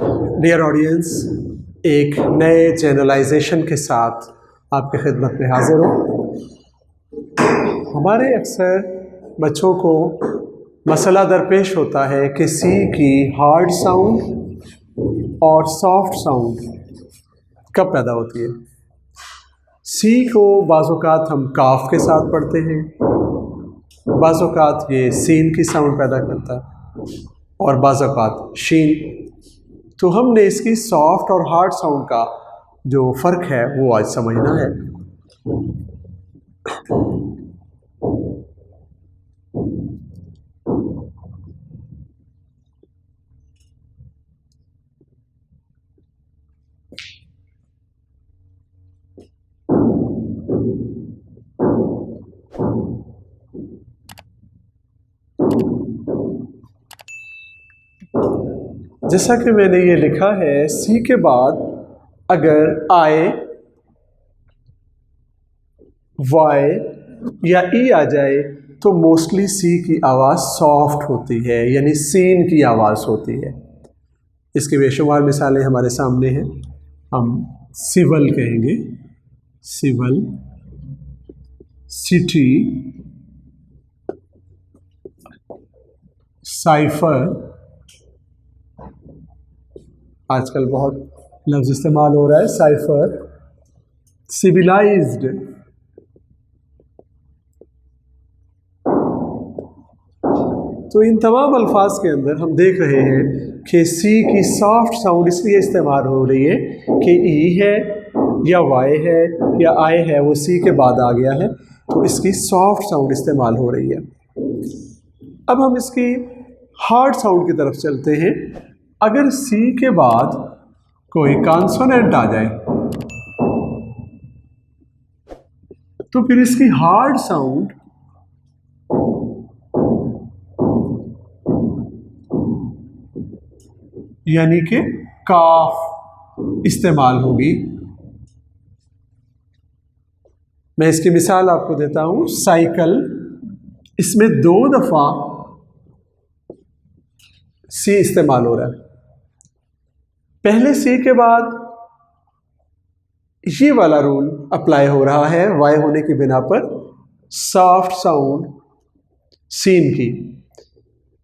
Dear audience, एक नए channelisation के साथ आपके खिदमत में हाजिर हूँ। हमारे अक्सर बच्चों को मसला दरपेश होता है कि सी की हार्ड साउंड और सॉफ्ट साउंड कब पैदा होती है। सी को बाज़-औक़ात हम काफ के साथ पढ़ते हैं, बाज़-औक़ात ये सीन की साउंड पैदा करता है और बाज़-औक़ात शीन। तो हमने इसकी सॉफ्ट और हार्ड साउंड का जो फ़र्क है वो आज समझना है। जैसा कि मैंने ये लिखा है, सी के बाद अगर आई, वाई या ई आ जाए तो मोस्टली सी की आवाज़ सॉफ्ट होती है, यानी सीन की आवाज़ होती है। इसकी बेशुमार मिसालें हमारे सामने हैं। हम सिवल कहेंगे, सिवल, सिटी, साइफर, आजकल बहुत लफ्ज़ इस्तेमाल हो रहा है साइफर, सिविलाइज्ड, तो इन तमाम अल्फाज के अंदर हम देख रहे हैं कि सी की सॉफ्ट साउंड इसलिए इस्तेमाल हो रही है कि ई है या वाई है या आई है, वो सी के बाद आ गया है, तो इसकी सॉफ्ट साउंड इस्तेमाल हो रही है। अब हम इसकी हार्ड साउंड की तरफ चलते हैं। अगर सी के बाद कोई कॉन्सोनेंट आ जाए तो फिर इसकी हार्ड साउंड यानी कि काफ इस्तेमाल होगी। मैं इसकी मिसाल आपको देता हूं, साइकिल, इसमें 2 दफ़ा सी इस्तेमाल हो रहा है। पहले सी के बाद ये वाला रूल अप्लाई हो रहा है वाई होने की बिना पर, सॉफ्ट साउंड सीन की।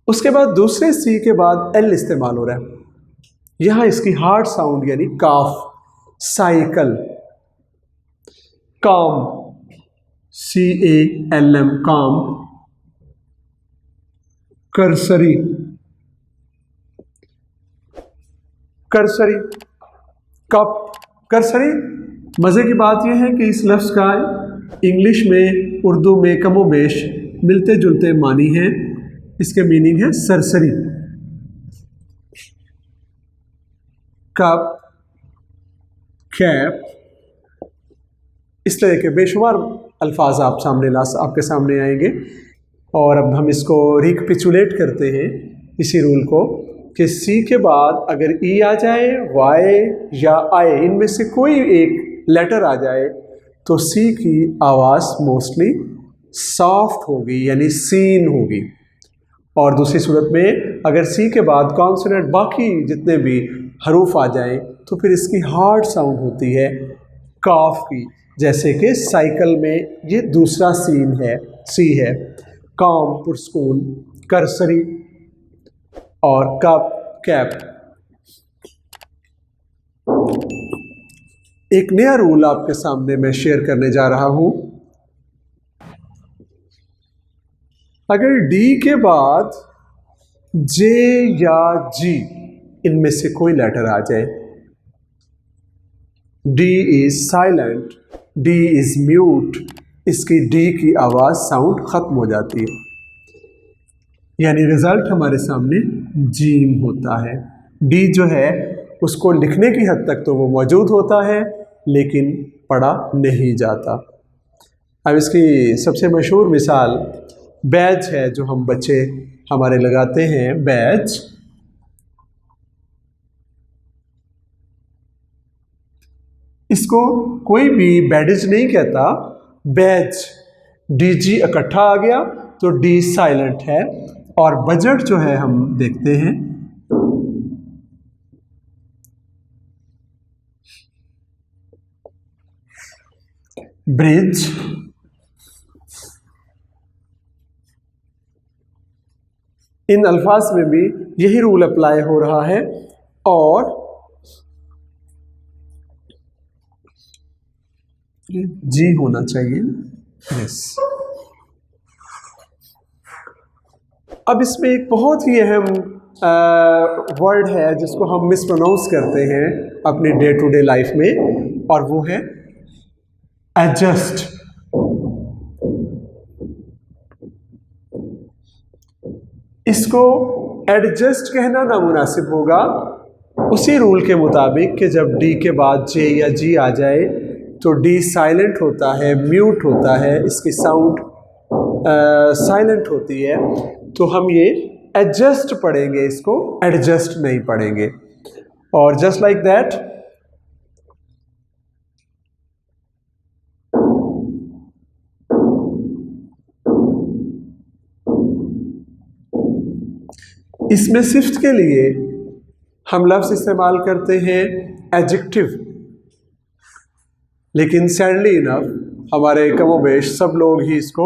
उसके बाद दूसरे सी के बाद एल इस्तेमाल हो रहा है, यहां इसकी हार्ड साउंड यानी काफ, साइकिल, काम, CALM, काम, कर्सरी, कर्सरी, कप, कर्सरी। मज़े की बात यह है कि इस लफ्ज़ का इंग्लिश में, उर्दू में कमोबेश मिलते जुलते मानी हैं। इसके मीनिंग है सरसरी। कप, कैप, इस तरह के बेशुमार अल्फाज आपके सामने आएंगे। और अब हम इसको रिकैपिचुलेट करते हैं इसी रूल को कि सी के बाद अगर ई आ जाए, वाई या आई, इनमें से कोई एक लेटर आ जाए तो सी की आवाज़ मोस्टली सॉफ्ट होगी यानी सीन होगी। और दूसरी सूरत में अगर सी के बाद कॉन्सोनेंट बाकी जितने भी हरूफ आ जाएं तो फिर इसकी हार्ड साउंड होती है काफ की। जैसे कि साइकिल में ये दूसरा सी है, काम, पुरस्कून, कर्सरी और कप, कैप। एक नया रूल आपके सामने मैं शेयर करने जा रहा हूं। अगर डी के बाद जे या जी इनमें से कोई लेटर आ जाए, D is silent, D is mute, इसकी डी की आवाज साउंड खत्म हो जाती है, यानी रिजल्ट हमारे सामने जीम होता है। डी जो है उसको लिखने की हद तक तो वो मौजूद होता है लेकिन पढ़ा नहीं जाता। अब इसकी सबसे मशहूर मिसाल बैज है, जो हम बच्चे हमारे लगाते हैं, बैज। इसको कोई भी बैडेज नहीं कहता, बैज, डीजी इकट्ठा आ गया तो डी साइलेंट है। और बजट जो है हम देखते हैं, ब्रिज, इन अल्फाज में भी यही रूल अप्लाई हो रहा है। और जी होना चाहिए, यस। अब इसमें एक बहुत ही अहम वर्ड है जिसको हम मिसप्रोनाउंस करते हैं अपनी डे टू डे लाइफ में, और वो है एडजस्ट। इसको एडजस्ट कहना नामुनासिब होगा, उसी रूल के मुताबिक कि जब डी के बाद जे या जी आ जाए तो डी साइलेंट होता है, म्यूट होता है, इसकी साउंड साइलेंट होती है, तो हम ये एडजस्ट पढ़ेंगे, इसको एडजस्ट नहीं पढ़ेंगे। और जस्ट लाइक दैट इसमें सिफ्त के लिए हम लफ्ज़ इस्तेमाल करते हैं एडजेक्टिव, लेकिन सैडली इनफ हमारे कमोबेश सब लोग ही इसको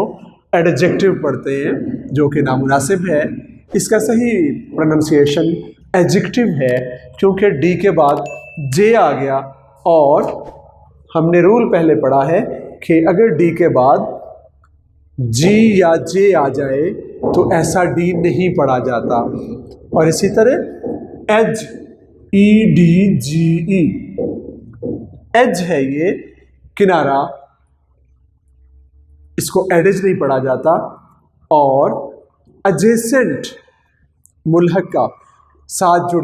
एडजेक्टिव पढ़ते हैं, जो कि नामुनासिब है। इसका सही प्रोनंसिएशन एडजेक्टिव है, क्योंकि डी के बाद जे आ गया, और हमने रूल पहले पढ़ा है कि अगर डी के बाद जी या जे आ जाए तो ऐसा डी नहीं पढ़ा जाता। और इसी तरह एज, ई डी जी ई, एज है ये किनारा, इसको एडेज नहीं पढ़ा जाता। और एडजेसेंट मुल्हक का साथ जुड़े